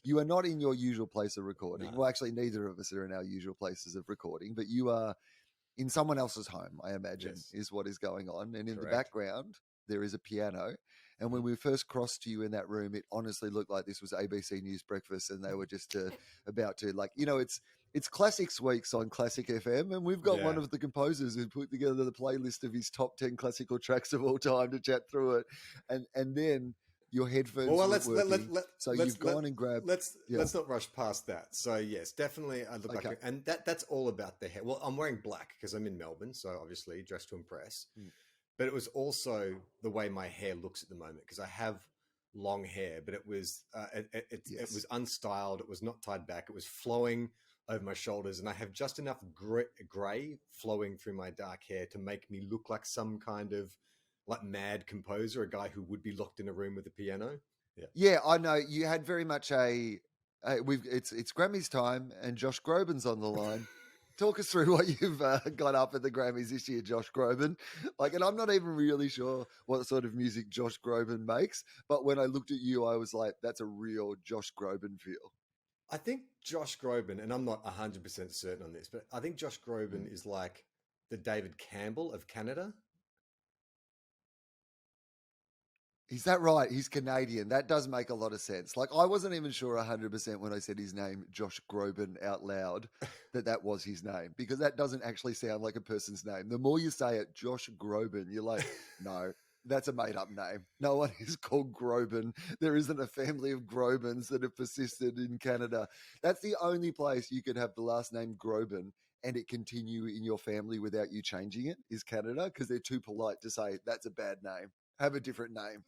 You are not in your usual place of recording. No. Well, actually, neither of us are in our usual places of recording, but you are in someone else's home, I imagine, is what is going on. And in the background, there is a piano. And when we first crossed you in that room, it honestly looked like this was ABC News Breakfast, and they were just about to, like, you know, it's Classics Weeks on Classic FM, and we've got one of the composers who put together the playlist of his top 10 classical tracks of all time to chat through it, and then your headphones weren't working, so you've gone and grabbed. Let's not rush past that. So yes, definitely, I look like, and that's all about the hair. Well, I'm wearing black because I'm in Melbourne, so obviously dressed to impress. But it was also the way my hair looks at the moment, because I have long hair, but it was it was unstyled. It was not tied back. It was flowing over my shoulders, and I have just enough gray flowing through my dark hair to make me look like some kind of like mad composer, a guy who would be locked in a room with a piano. Yeah, I know. You had very much it's Grammys time, and Josh Groban's on the line. Talk us through what you've got up at the Grammys this year, Josh Groban. And I'm not even really sure what sort of music Josh Groban makes, but when I looked at you, I was like, that's a real Josh Groban feel. I think Josh Groban, and I'm not 100% certain on this, but I think Josh Groban is like the David Campbell of Canada. Is that right? He's Canadian. That does make a lot of sense. Like, I wasn't even sure 100% when I said his name, Josh Groban, out loud, that was his name, because that doesn't actually sound like a person's name. The more you say it, Josh Groban, you're like, no, that's a made-up name. No one is called Groban. There isn't a family of Grobans that have persisted in Canada. That's the only place you could have the last name Groban and it continue in your family without you changing it, is Canada, because they're too polite to say, that's a bad name. Have a different name.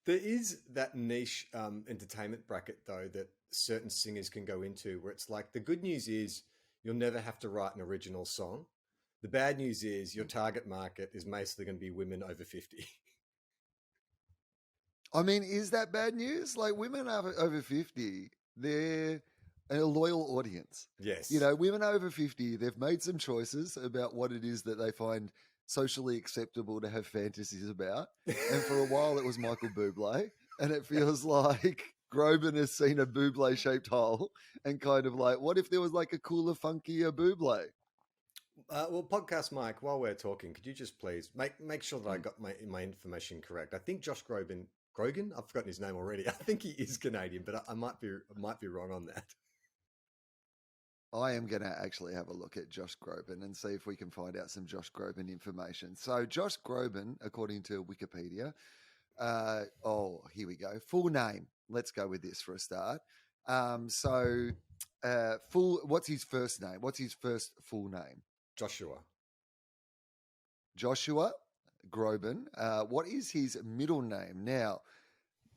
There is that niche entertainment bracket, though, that certain singers can go into, where it's like, the good news is you'll never have to write an original song. The bad news is your target market is mostly going to be women over 50. I mean, is that bad news? Like, women over 50, they're a loyal audience. Yes. You know, women over 50, they've made some choices about what it is that they find socially acceptable to have fantasies about. And for a while, it was Michael Buble. And it feels like Groban has seen a Buble-shaped hole and kind of like, what if there was like a cooler, funkier Buble? Well, Podcast Mike, while we're talking, could you just please make sure that I got my information correct? I think Josh Groban, I've forgotten his name already. I think he is Canadian, but I might be wrong on that. I am going to actually have a look at Josh Groban and see if we can find out some Josh Groban information. So Josh Groban, according to Wikipedia, here we go. Full name. Let's go with this for a start. What's his first name? What's his first full name? Joshua Groban. What is his middle name? Now,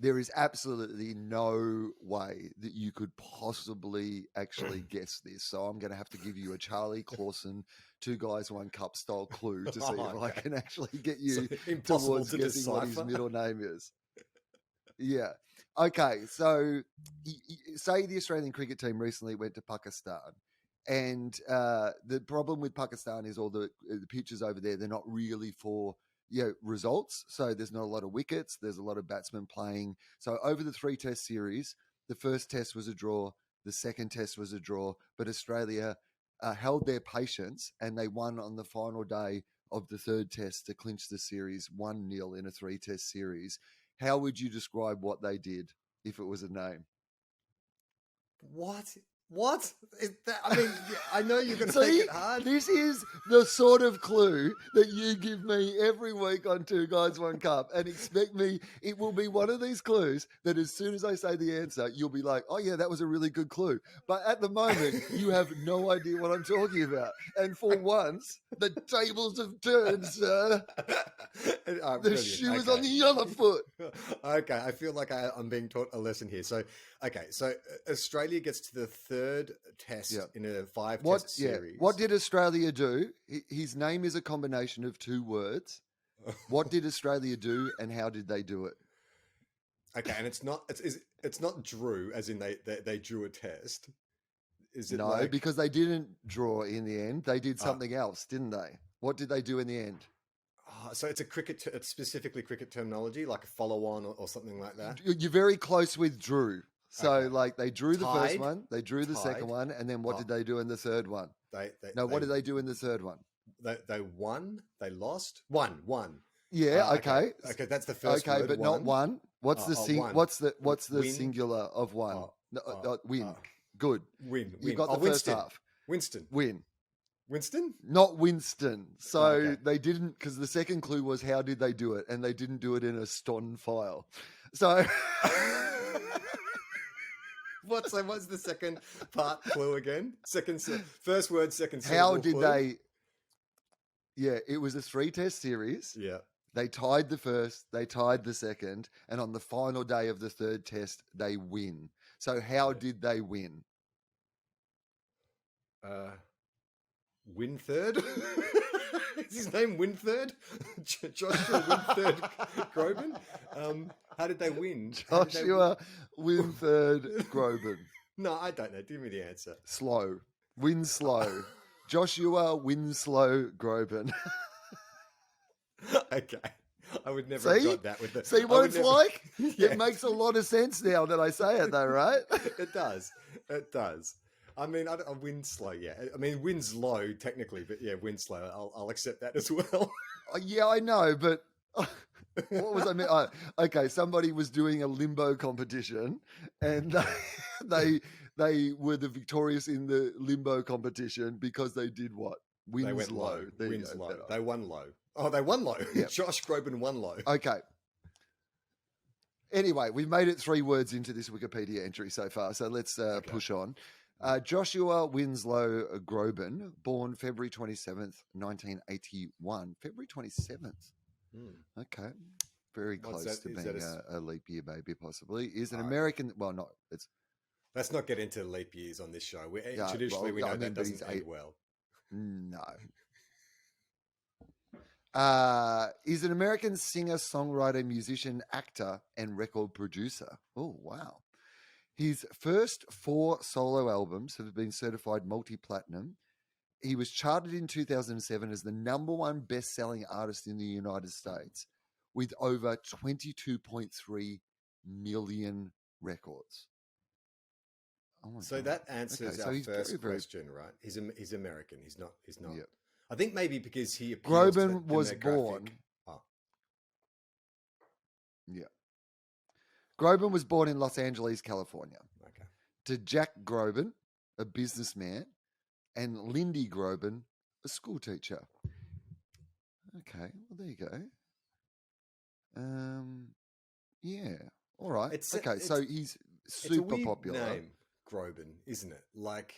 there is absolutely no way that you could possibly actually guess this. So I'm going to have to give you a Charlie Clausen, 2 Guys, 1 Cup style clue to see if I can actually get you towards guessing what his middle name is. Yeah. Okay. So say the Australian cricket team recently went to Pakistan. And the problem with Pakistan is all the pitches over there, they're not really for results. So there's not a lot of wickets. There's a lot of batsmen playing. So over the 3-test series, the first test was a draw. The second test was a draw. But Australia held their patience and they won on the final day of the third test to clinch the series 1-0 in a 3-test series. How would you describe what they did if it was a name? What? I mean, I know you're going to make it hard. This is the sort of clue that you give me every week on 2 Guys, 1 Cup and expect me, it will be one of these clues that as soon as I say the answer, you'll be like, oh yeah, that was a really good clue. But at the moment, you have no idea what I'm talking about. And for once, the tables have turned, sir. The shoe is on the other foot. Okay, I feel like I'm being taught a lesson here. So Australia gets to the third test in a 5-test series. What did Australia do? His name is a combination of 2 words. What did Australia do, and how did they do it? Okay, and it's not drew, as in they drew a test. Is it no? Because they didn't draw in the end. They did something else, didn't they? What did they do in the end? So it's it's specifically cricket terminology, like a follow-on or something like that. You're very close with drew. So, Okay. like, they drew the first Tied. one, they drew the second Tied. one, and then what Oh. did they do in the third one? What did they do in the third one? They won. They lost. Won. Yeah, okay. Okay, that's the first Okay, word. but not one. What's one. what's the Win. singular of one? Win. Good. Win. You got the first half. Winston. Win. Winston? Not Winston. So okay. they didn't, because the second clue was how did they do it, and they didn't do it in a ston file. So what's the second part clue again? First word, second syllable. How did clue? they? Yeah, it was a 3-test series. Yeah. They tied the first, they tied the second, and on the final day of the third test, they win. So how did they win? Winthird? Is his name Winthird? Joshua Winthird Groban? How did they win? Joshua Winthird Groban. No, I don't know. Give me the answer. Slow. Winslow. Joshua Winslow Groban. Okay. I would never have got that with the... See what it's like? Yeah. It makes a lot of sense now that I say it though, right? It does. It does. I mean, Winslow, yeah. I mean, Winslow, technically, but yeah, Winslow. I'll accept that as well. Yeah, I know, but what was I mean? Okay, somebody was doing a limbo competition, and they were the victorious in the limbo competition because they did what? They went low. Wins low. They won low. Oh, they won low. Yep. Josh Groban won low. Okay. Anyway, we've made it 3 words into this Wikipedia entry so far, so let's push on. Joshua Winslow Groban, born February 27th, 1981. February 27th. Okay. Very close to being a leap year baby, possibly. Is an American... Well, not... It's. Let's not get into leap years on this show. Traditionally, we know that doesn't end well. No. Is an American singer, songwriter, musician, actor, and record producer. Oh, wow. His first 4 solo albums have been certified multi-platinum. He was charted in 2007 as the #1 best-selling artist in the United States with over 22.3 million records. Oh so God. that answers our first question, right? He's American. He's not. Yep. I think maybe because he appeals Groban was born. Oh. Yeah. Groban was born in Los Angeles, California. Okay. To Jack Groban, a businessman, and Lindy Groban, a school teacher. Okay, well there you go. Yeah. All right. So he's super it's a weird popular. Name, Groban, isn't it? Like,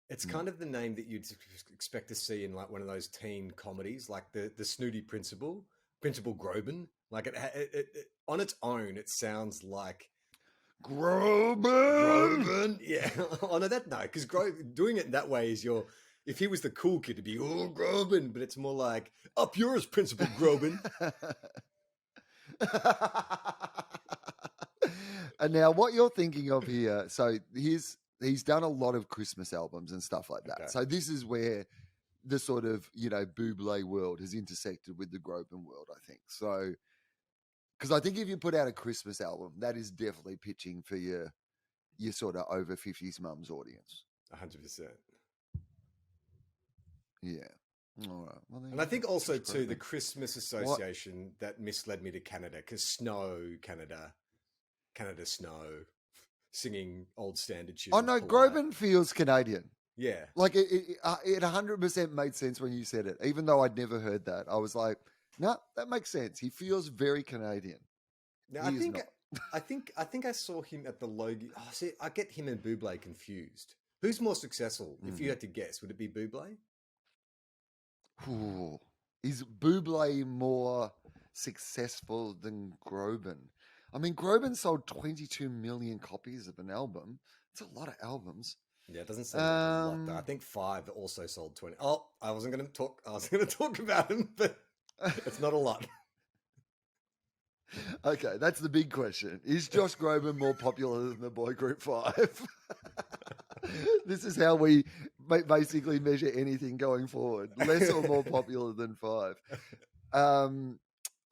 it's kind of the name that you'd expect to see in like one of those teen comedies, like the Snooty Principal Groban. Like it on its own, it sounds like Groban. Yeah. Oh no, because doing it that way is if he was the cool kid, it'd be Groban, but it's more like up yours, Principal Groban. And now what you're thinking of here, so he's done a lot of Christmas albums and stuff like that. Okay. So this is where the sort of, Buble world has intersected with the Groban world, I think. So, because I think if you put out a Christmas album, that is definitely pitching for your sort of over 50s mums audience. 100%. Yeah. All right. Well, and I think also too, the Christmas association that misled me to Canada, because snow, Canada snow, singing old standard tunes. Oh no, Groban feels Canadian. Yeah. Like it 100% made sense when you said it, even though I'd never heard that. I was like, no, that makes sense. He feels very Canadian. Now, I think I saw him at the Logie. Oh, see, I get him and Buble confused. Who's more successful? If you had to guess, would it be Buble? Ooh. Is Buble more successful than Groban? I mean, Groban sold 22 million copies of an album. It's a lot of albums. Yeah, it doesn't sound like a lot, though. I think 5 also sold 20. Oh, I was going to talk about him, but it's not a lot. Okay, that's the big question. Is Josh Groban more popular than the boy group 5? This is how we basically measure anything going forward. Less or more popular than 5.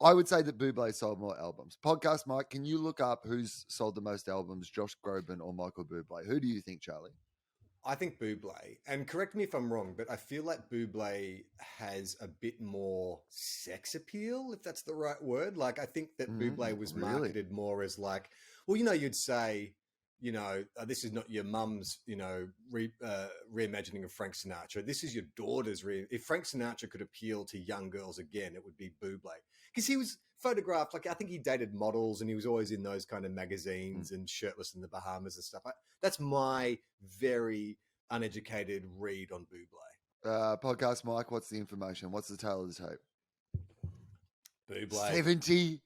I would say that Buble sold more albums. Podcast Mike, can you look up who's sold the most albums, Josh Groban or Michael Buble? Who do you think, Charlie? I think Buble, and correct me if I'm wrong, but I feel like Buble has a bit more sex appeal, if that's the right word. Like, I think that Buble was marketed more as like, well, you'd say, this is not your mum's, reimagining of Frank Sinatra. This is your daughter's. If Frank Sinatra could appeal to young girls again, it would be Buble. Because he was photographed, like I think he dated models and he was always in those kind of magazines and shirtless in the Bahamas and stuff. That's my very uneducated read on Buble. Podcast Mike, what's the information? What's the tale of the tape? Buble.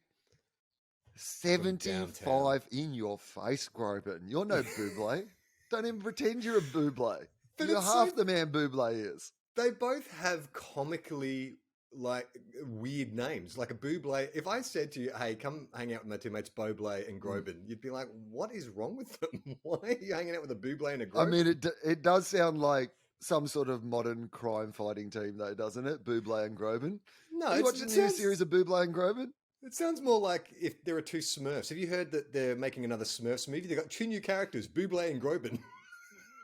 75 in your face, Groban. You're no Buble. Don't even pretend you're a Buble. But you're half the man Buble is. They both have comically like weird names. Like a Buble. If I said to you, hey, come hang out with my two mates Buble and Groban, you'd be like, what is wrong with them? Why are you hanging out with a Buble and a Groban? I mean, it does sound like some sort of modern crime fighting team, though, doesn't it? Buble and Groban. No, you watched a new series of Buble and Groban? It sounds more like if there are two Smurfs. Have you heard that they're making another Smurfs movie? They've got two new characters, Buble and Groban.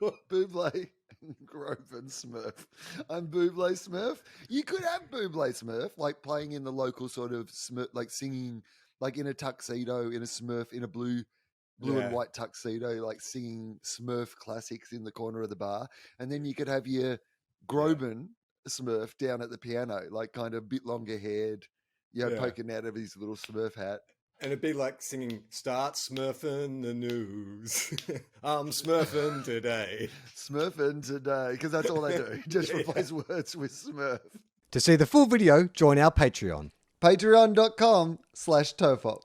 Buble and Groban Smurf. I'm Buble Smurf. You could have Buble Smurf, like playing in the local sort of Smurf, like singing, like in a tuxedo, in a Smurf, in a blue and white tuxedo, like singing Smurf classics in the corner of the bar. And then you could have your Groban Smurf down at the piano, like kind of a bit longer haired, poking out of his little Smurf hat. And it'd be like singing, start smurfing the news. I'm smurfing today. Smurfing today, because that's all they do. Just replace words with Smurf. To see the full video, join our Patreon. Patreon.com/TOFOP.